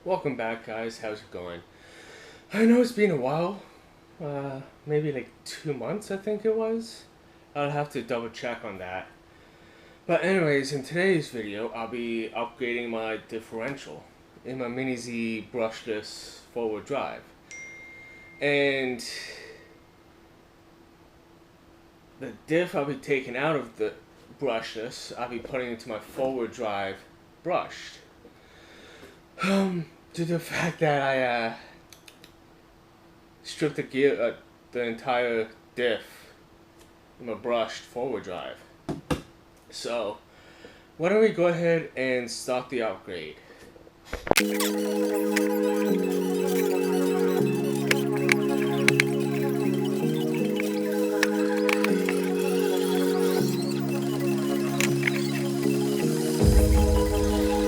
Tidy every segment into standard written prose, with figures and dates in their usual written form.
Welcome back, guys. How's it going? I know it's been a while. Maybe like 2 months, I think it was. I'll have to double check on that. But anyways, in today's video, I'll be upgrading my differential in my Mini Z brushless four-wheel drive. And the diff I'll be taking out of the brushless, I'll be putting into my four-wheel drive brushed. Due to the fact that I stripped the entire diff in my brushed four-wheel drive. So, why don't we go ahead and start the upgrade.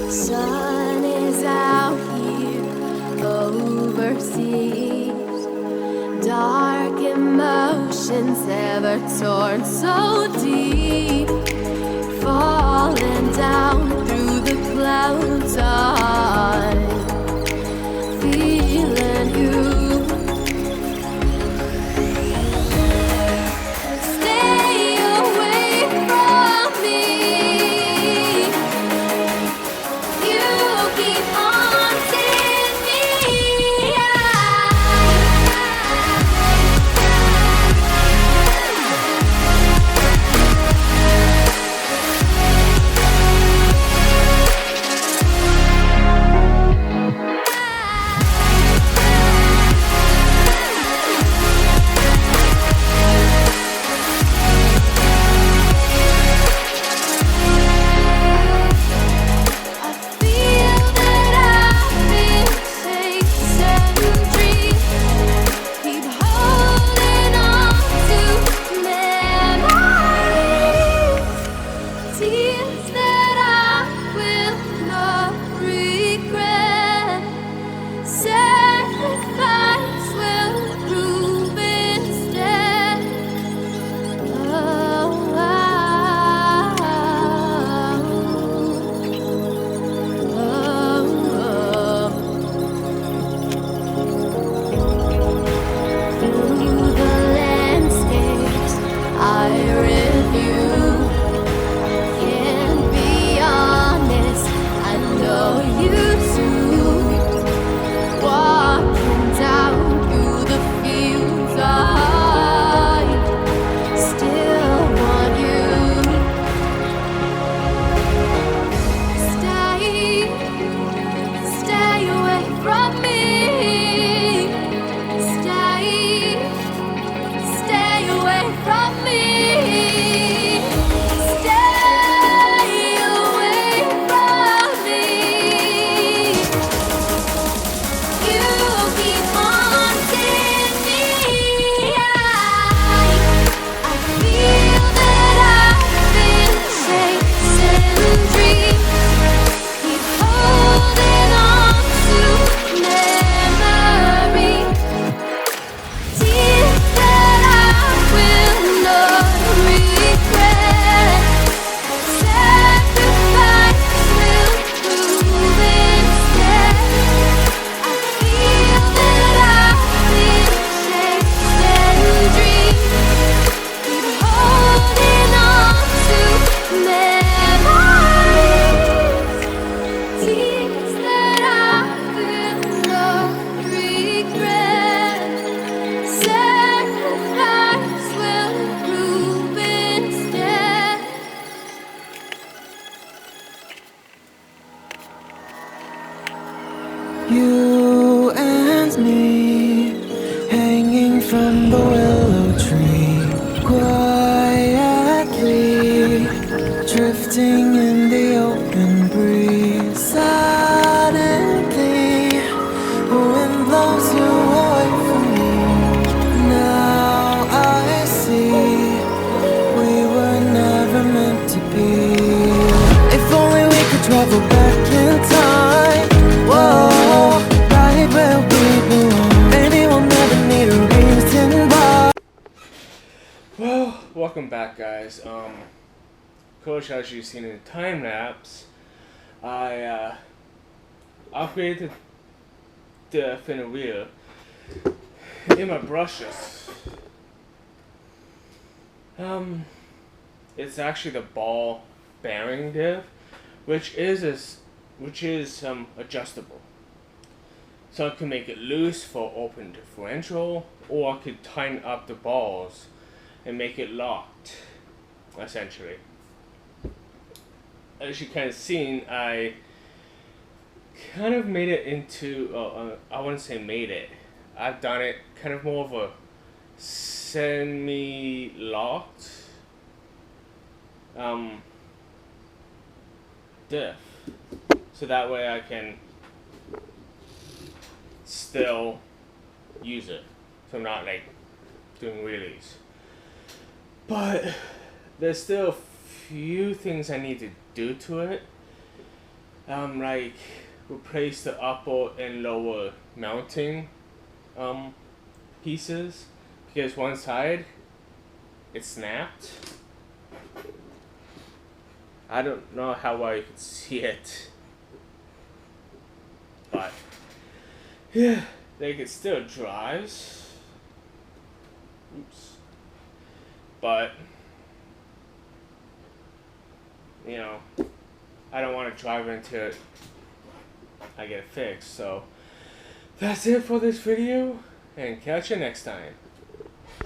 Sun is out here overseas. Dark emotions ever torn so deep, falling down through the clouds. I'm feeling you. Stay away from me. You keep haunting me. I feel that I've been chasing dreams, keep holding on to memories, tears that I will not regret. Sacrifice will prove instead. Through the landscapes I review, can't be honest, I know you too. Walking down through the fields, I still want you. Stay away from me. Stay away from me. Stay away from me. You keep haunting me. I feel that I've been chasing dreams, keep holding on to memories, tears that I will not regret. Sacrifice will prove instead. I feel that I've been chasing dreams, keep holding on to memories, tears that I will not regret. Sacrifice will prove instead. You and me, hanging from the willow tree, quietly drifting in the open breeze. Suddenly, the wind blows you away from me. Now I see we were never meant to be. If only we could travel back in time. Whoa, right where we belong. Maybe we'll never need a reason why. Well, welcome back, guys. Coach, as you've seen in the time lapse, I upgraded diff in the wheel in my brushes. It's actually the ball bearing diff, which is adjustable. So I can make it loose for open differential, or I could tighten up the balls and make it locked, essentially. As you kind of seen, I kind of made it into, I wouldn't say made it, I've done it kind of more of a semi-locked diff. So that way I can still use it. So I'm not like doing wheelies. But there's still a few things I need to do to it. Like replace the upper and lower mounting pieces, because one side it snapped. I don't know how well you can see it, but yeah, like it still drives. Oops. But you know, I don't want to drive into it. I get it fixed. So that's it for this video, and catch you next time.